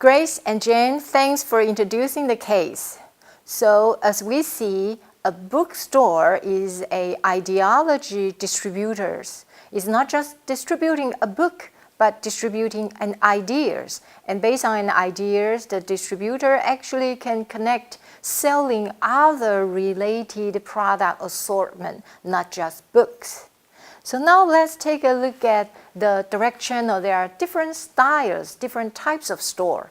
Grace and Jane, thanks for introducing the case. So as we see, a bookstore is an ideology distributor. It's not just distributing a book, but distributing an ideas. And based on ideas, the distributor actually can connect selling other related product assortment, not just books. So now let's take a look at the direction, or there are different styles, different types of store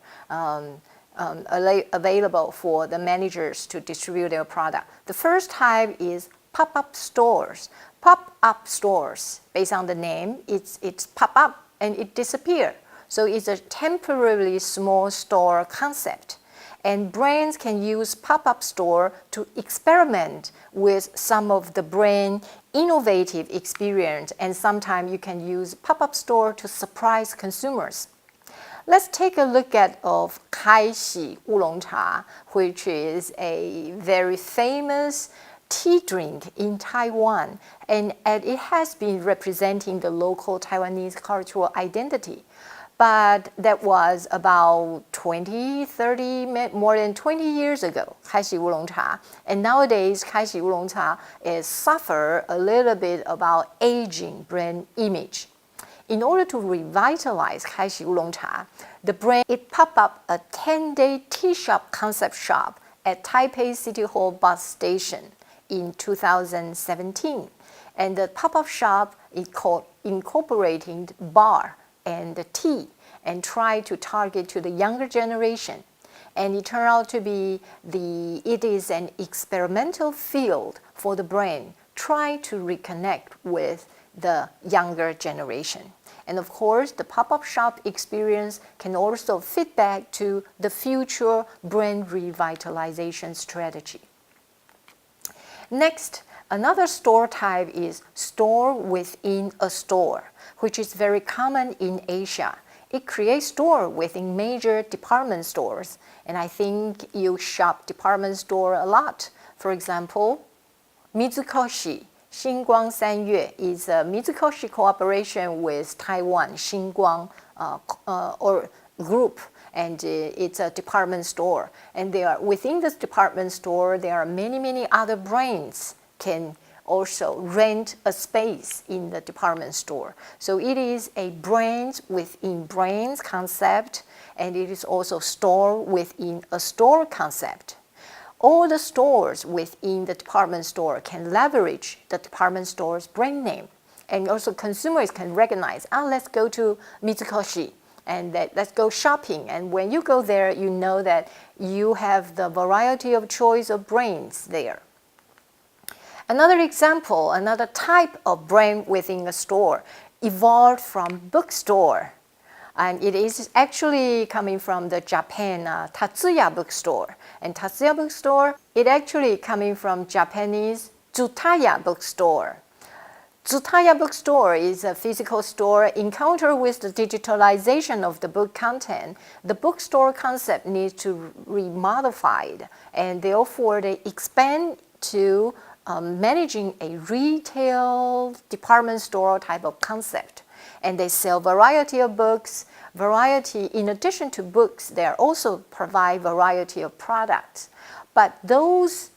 available for the managers to distribute their product. The first type is pop-up stores. Pop-up stores, based on the name, it's pop-up and it disappears. So it's a temporarily small store concept. And brands can use pop-up store to experiment with some of the brand innovative experience, and sometimes you can use pop-up store to surprise consumers. Let's take a look at of 开喜乌龙茶, which is a very famous tea drink in Taiwan, and it has been representing the local Taiwanese cultural identity. But that was about 20, 30, more than 20 years ago, 开喜乌龙茶. And nowadays, 开喜乌龙茶is suffer a little bit about aging brand image. In order to revitalize 开喜乌龙茶, the brand popped up a 10-day tea shop concept shop at Taipei City Hall bus station in 2017. And the pop-up shop is called incorporating bar and the tea, and try to target to the younger generation. And it turned out to be it is an experimental field for the brand, try to reconnect with the younger generation. And of course, the pop-up shop experience can also fit back to the future brand revitalization strategy. Next, another store type is store within a store, which is very common in Asia. It creates store within major department stores, and I think you shop department store a lot. For example, Mitsukoshi, 星光三月 is a Mitsukoshi cooperation with Taiwan, 星光 or group, and it's a department store. And within this department store, there are many other brands can also rent a space in the department store. So it is a brands within brands concept, and it is also store within a store concept. All the stores within the department store can leverage the department store's brand name. And also consumers can recognize, let's go to Mitsukoshi and let's go shopping. And when you go there, you know that you have the variety of choice of brands there. Another example, another type of brand within a store evolved from bookstore. And it is actually coming from the Japan Tatsuya bookstore. And Tatsuya bookstore, it actually coming from Japanese Tsutaya bookstore. Tsutaya bookstore is a physical store encounter with the digitalization of the book content. The bookstore concept needs to be modified, and therefore they expand to managing a retail department store type of concept. And they sell variety of books, in addition to books, they also provide variety of products. But those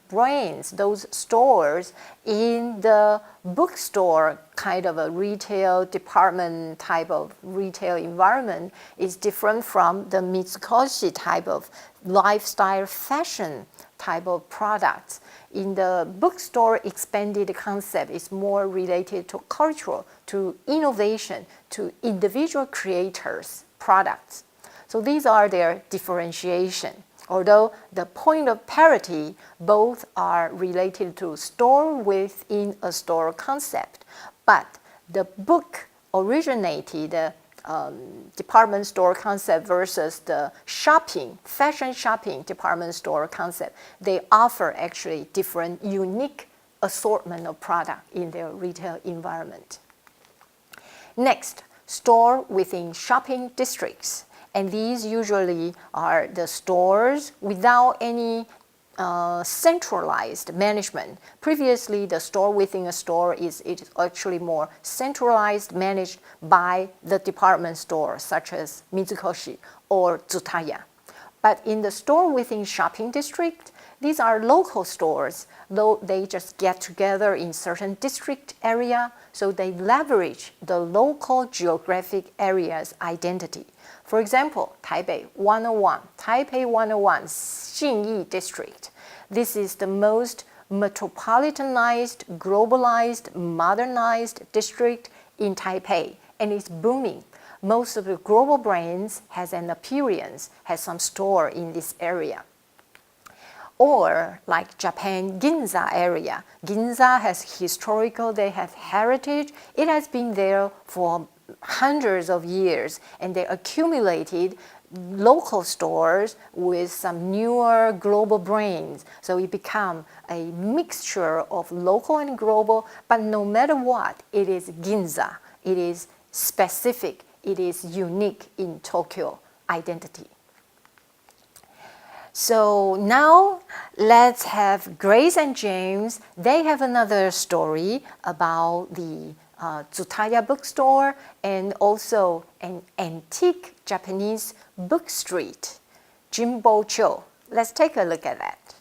brands, those stores in the bookstore kind of a retail department type of retail environment is different from the Mitsukoshi type of lifestyle fashion type of products. In the bookstore, expanded concept is more related to cultural, to innovation, to individual creators' products. So these are their differentiation. Although the point of parity, both are related to store within a store concept, but the book originated department store concept versus the fashion shopping department store concept, they offer actually different unique assortment of product in their retail environment. Next, store within shopping districts. And these usually are the stores without any centralized management. Previously, the store within a store is actually more centralized, managed by the department store, such as Mitsukoshi or Tsutaya. But in the store within shopping district, these are local stores, though they just get together in certain district area, so they leverage the local geographic area's identity. For example, Taipei 101, Xinyi district. This is the most metropolitanized, globalized, modernized district in Taipei, and it's booming. Most of the global brands has an appearance, has some store in this area. Or like Japan, Ginza area. Ginza has historical, they have heritage. It has been there for hundreds of years, and they accumulated local stores with some newer global brands. So it become a mixture of local and global, but no matter what, it is Ginza. It is specific. It is unique in Tokyo identity. So now let's have Grace and James. They have another story about the Tsutaya bookstore and also an antique Japanese book street, Jimbocho. Let's take a look at that.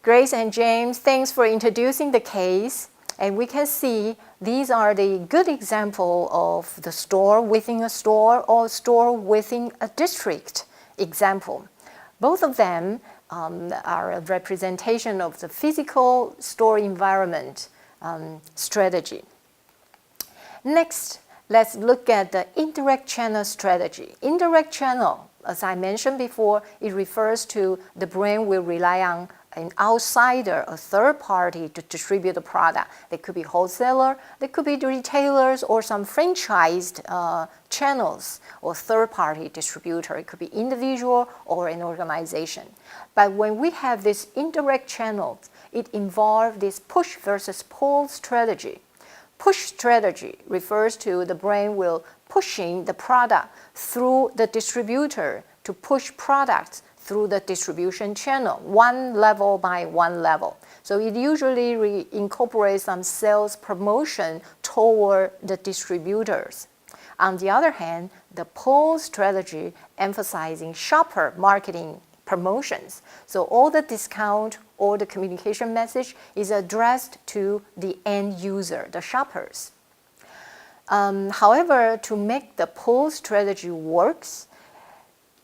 Grace and James, thanks for introducing the case. And we can see these are the good example of the store within a store or store within a district example. Both of them are a representation of the physical store environment strategy. Next, let's look at the indirect channel strategy. Indirect channel, as I mentioned before, it refers to the brand will rely on an outsider, a third party to distribute the product. They could be wholesaler, they could be retailers or some franchised channels or third party distributor. It could be individual or an organization. But when we have this indirect channel, it involves this push versus pull strategy. Push strategy refers to the brand will pushing the product through the distributor to push products through the distribution channel, one level by one level. So it usually incorporates some sales promotion toward the distributors. On the other hand, the pull strategy emphasizing shopper marketing promotions. So all the discount or the communication message is addressed to the end user, the shoppers. However, to make the pull strategy works,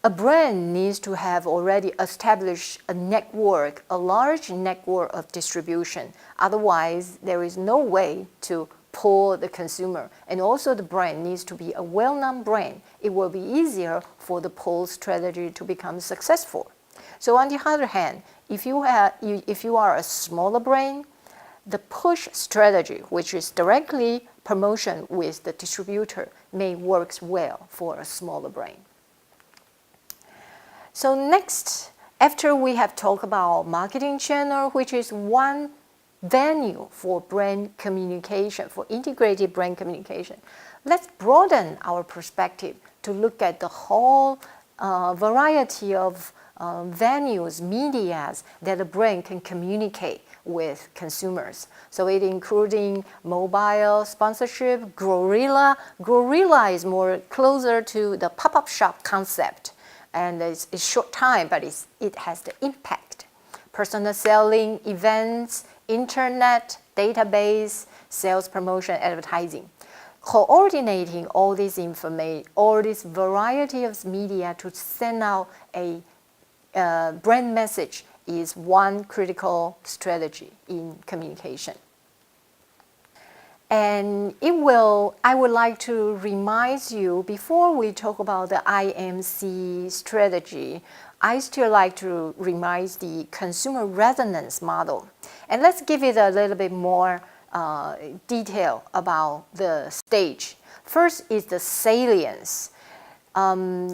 a brand needs to have already established a network, a large network of distribution. Otherwise, there is no way to pull the consumer. And also the brand needs to be a well-known brand. It will be easier for the pull strategy to become successful. So on the other hand, if you are a smaller brand, the push strategy, which is directly promotion with the distributor, may work well for a smaller brand. So next, after we have talked about marketing channel, which is one venue for brand communication, for integrated brand communication, let's broaden our perspective to look at the whole variety of venues, medias that a brand can communicate with consumers. So it including mobile, sponsorship, guerrilla. Guerrilla is more closer to the pop-up shop concept. And it's short time, but it has the impact. Personal selling, events, internet, database, sales promotion, advertising. Coordinating all this information, all this variety of media to send out a brand message is one critical strategy in communication. And I would like to remind you, before we talk about the IMC strategy, I still like to remind the consumer resonance model. And let's give it a little bit more detail about the stage. First is the salience.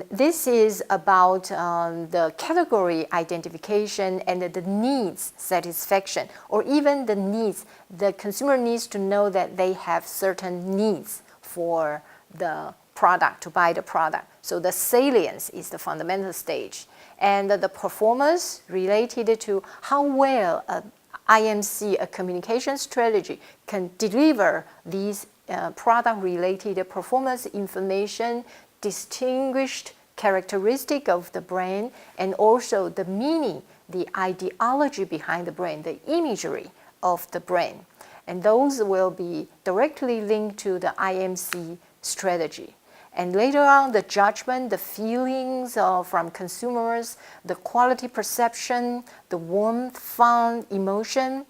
This is about the category identification and the needs satisfaction, or even the needs. The consumer needs to know that they have certain needs for the product, to buy the product. So the salience is the fundamental stage. And the performance related to how well a IMC, a communication strategy, can deliver these product-related performance information, distinguished characteristic of the brand, and also the meaning, the ideology behind the brand, the imagery of the brand. And those will be directly linked to the IMC strategy. And later on, the judgment, the feelings from consumers, the quality perception, the warmth, fun, emotion.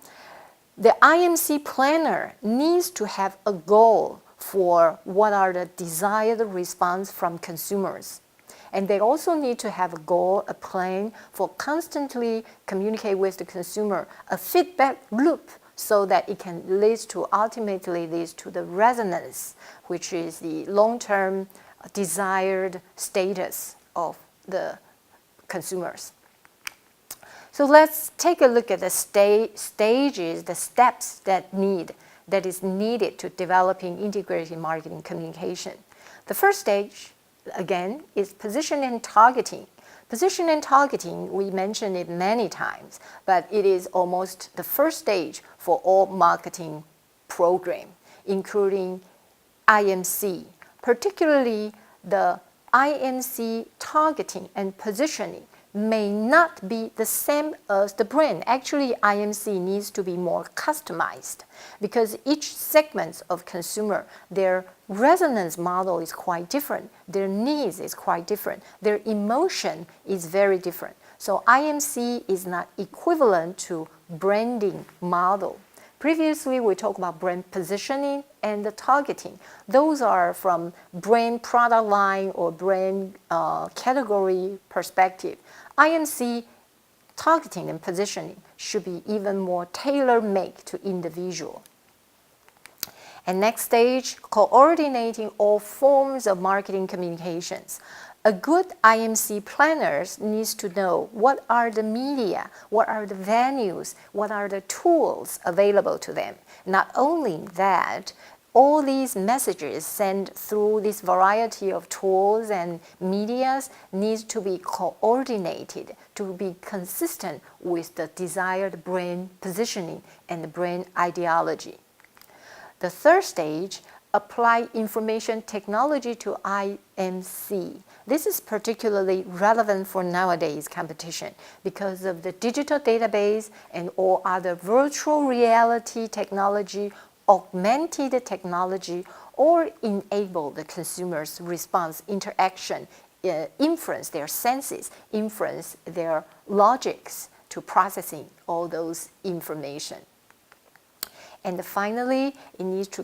The IMC planner needs to have a goal for what are the desired response from consumers. And they also need to have a goal, a plan for constantly communicate with the consumer, a feedback loop, so that it can ultimately lead to the resonance, which is the long-term desired status of the consumers. So let's take a look at the stages, the steps that is needed to developing integrated marketing communication. The first stage, again, is position and targeting. Position and targeting, we mentioned it many times, but it is almost the first stage for all marketing program, including IMC. Particularly, the IMC targeting and positioning may not be the same as the brand. Actually, IMC needs to be more customized because each segment of consumer, their resonance model is quite different. Their needs is quite different. Their emotion is very different. So IMC is not equivalent to branding model. Previously, we talked about brand positioning and the targeting. Those are from brand product line or brand category perspective. IMC targeting and positioning should be even more tailor-made to individual. And next stage, coordinating all forms of marketing communications. A good IMC planner needs to know what are the media, what are the venues, what are the tools available to them. Not only that, all these messages sent through this variety of tools and medias needs to be coordinated to be consistent with the desired brand positioning and the brand ideology. The third stage, apply information technology to IMC. This is particularly relevant for nowadays competition because of the digital database and all other virtual reality technology, augmented technology, or enable the consumer's response, interaction, influence their senses, influence their logics to processing all those information. And finally, it needs to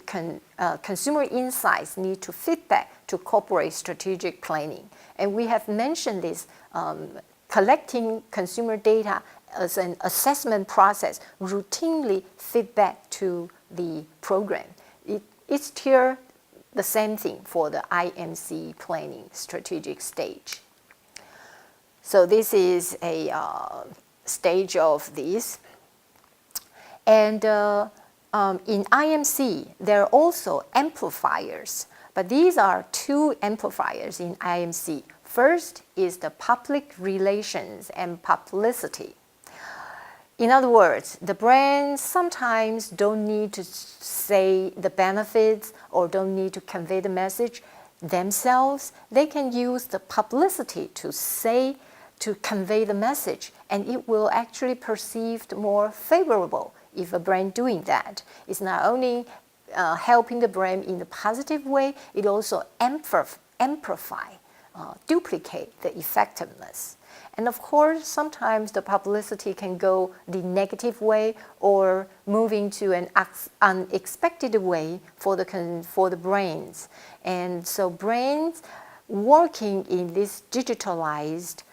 consumer insights need to feedback to corporate strategic planning. And we have mentioned this, collecting consumer data as an assessment process, routinely feedback to the program. It's here the same thing for the IMC planning strategic stage. So this is a stage of this. And in IMC, there are also amplifiers, but these are two amplifiers in IMC. First is the public relations and publicity. In other words, the brands sometimes don't need to say the benefits or don't need to convey the message themselves. They can use the publicity to convey the message, and it will actually perceived more favorable if a brand doing that. It's not only helping the brand in a positive way, it also amplify, duplicate the effectiveness. And of course, sometimes the publicity can go the negative way or moving to an unexpected way for the brands. And so brands working in this digitalized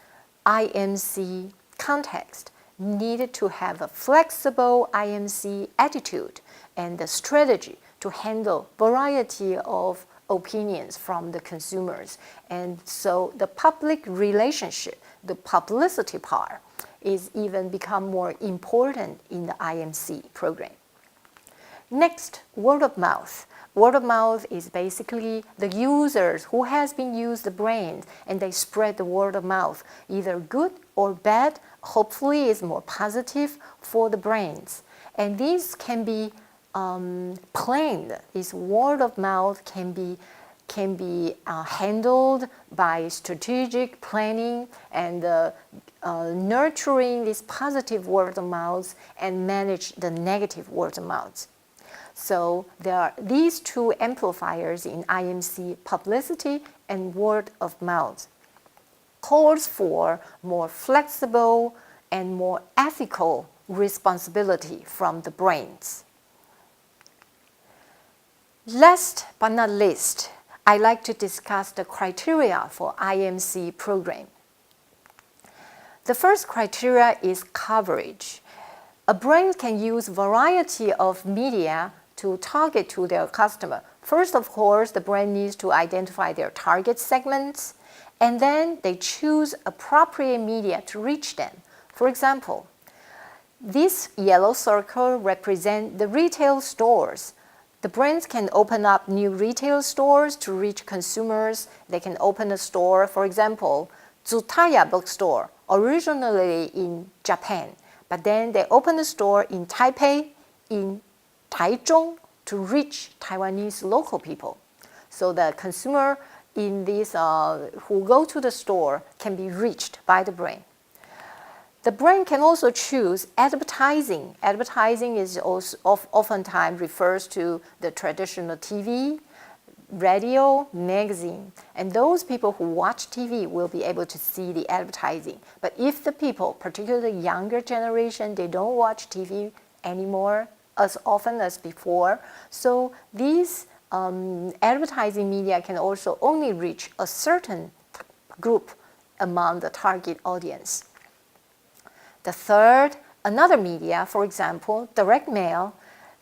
IMC context needed to have a flexible IMC attitude and the strategy to handle variety of opinions from the consumers. And so the public relationship, the publicity part, is even become more important in the IMC program. Next, word of mouth. Word of mouth is basically the users who has been used the brand, and they spread the word of mouth, either good or bad. Hopefully is more positive for the brands. And these can be planned. This word of mouth can be handled by strategic planning and nurturing this positive word of mouth and manage the negative word of mouth. So there are these two amplifiers in IMC: publicity and word of mouth. Calls for more flexible and more ethical responsibility from the brands. Last but not least, I'd like to discuss the criteria for IMC program. The first criteria is coverage. A brand can use variety of media to target to their customer. First, of course, the brand needs to identify their target segments, and then they choose appropriate media to reach them. For example, this yellow circle represents the retail stores. The brands can open up new retail stores to reach consumers. They can open a store, for example, Tsutaya bookstore, originally in Japan, but then they open a store in Taipei, in Taichung, to reach Taiwanese local people. So the consumer in this who go to the store can be reached by the brand. The brand can also choose advertising. Advertising is also oftentimes refers to the traditional TV, radio, magazine, and those people who watch TV will be able to see the advertising. But if the people, particularly younger generation, they don't watch TV anymore as often as before, so these advertising media can also only reach a certain group among the target audience. The third, another media, for example, direct mail.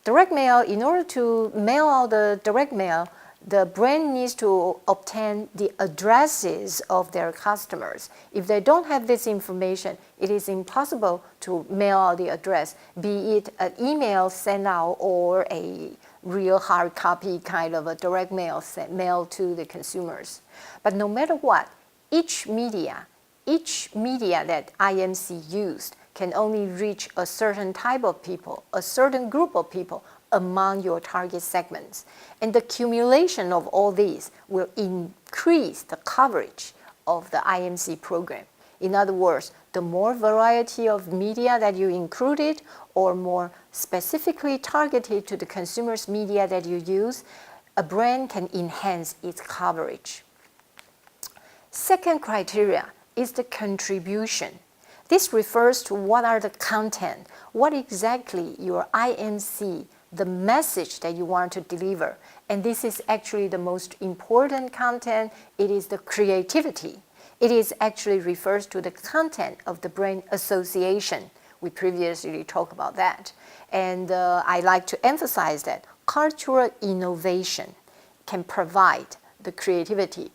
Direct mail, in order to mail out the direct mail, the brand needs to obtain the addresses of their customers. If they don't have this information, it is impossible to mail out the address, be it an email sent out or a real hard copy kind of a direct mail mailed to the consumers. But no matter what, each media that IMC used can only reach a certain type of people, a certain group of people among your target segments. And the accumulation of all these will increase the coverage of the IMC program. In other words, the more variety of media that you included or more specifically targeted to the consumer's media that you use, a brand can enhance its coverage. Second criteria is the contribution. This refers to what are the content, what exactly your IMC, the message that you want to deliver. And this is actually the most important content. It is the creativity. It is actually refers to the content of the brand association. We previously talked about that. And I like to emphasize that cultural innovation can provide the creativity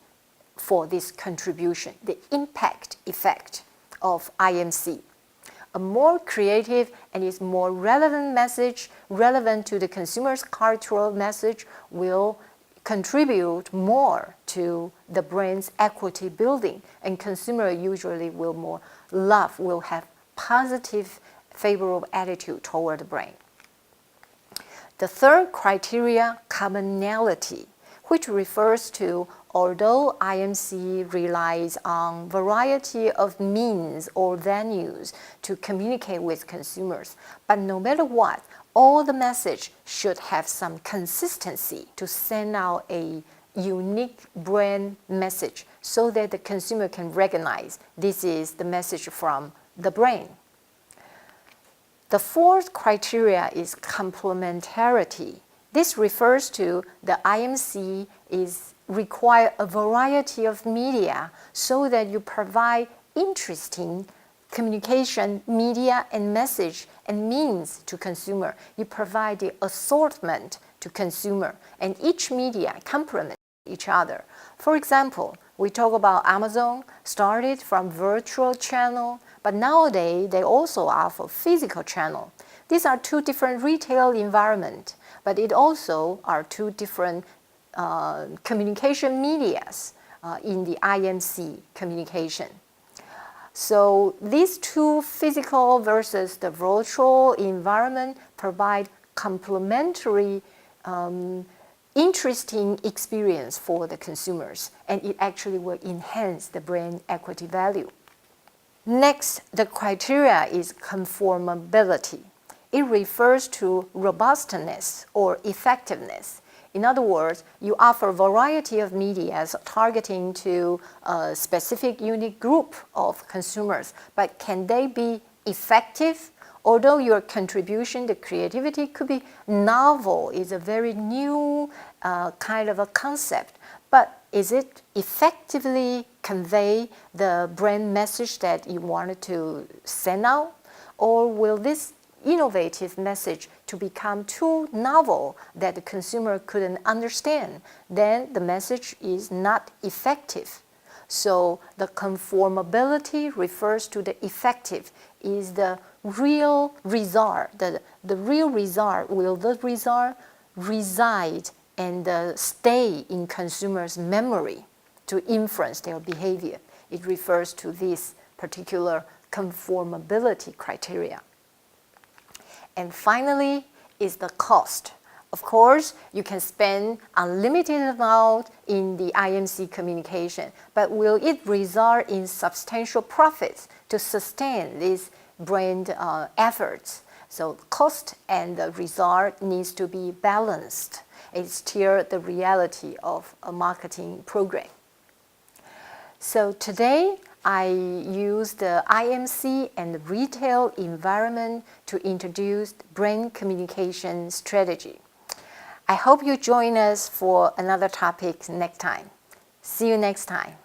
for this contribution, the impact effect of IMC. A more creative and is more relevant message, relevant to the consumer's cultural message, will contribute more to the brand's equity building, and consumer usually will have positive, favorable attitude toward the brand. The third criteria, commonality, which refers to although IMC relies on variety of means or venues to communicate with consumers, but no matter what, all the message should have some consistency to send out a unique brand message so that the consumer can recognize this is the message from the brand. The fourth criteria is complementarity. This refers to the IMC require a variety of media so that you provide interesting communication, media, and message and means to consumer. You provide the assortment to consumer, and each media complements each other. For example, we talk about Amazon started from virtual channel, but nowadays they also offer physical channel. These are two different retail environments, but it also are two different communication medias in the IMC communication. So these two, physical versus the virtual environment, provide complementary interesting experience for the consumers, and it actually will enhance the brand equity value. Next, the criteria is conformability. It refers to robustness or effectiveness. In other words, you offer a variety of media targeting to a specific unique group of consumers, but can they be effective? Although your contribution, the creativity could be novel, is a very new kind of a concept, but is it effectively convey the brand message that you wanted to send out? Or will this innovative message to become too novel that the consumer couldn't understand? Then the message is not effective. So the conformability refers to the effective, is the real result. The real result, will the result reside and stay in consumers' memory to influence their behavior? It refers to this particular conformability criteria. And finally is the cost. Of course, you can spend unlimited amount in the IMC communication, but will it result in substantial profits to sustain these brand efforts? So cost and the result needs to be balanced. It's still the reality of a marketing program. So today, I use the IMC and the retail environment to introduce brand communication strategy. I hope you join us for another topic next time. See you next time.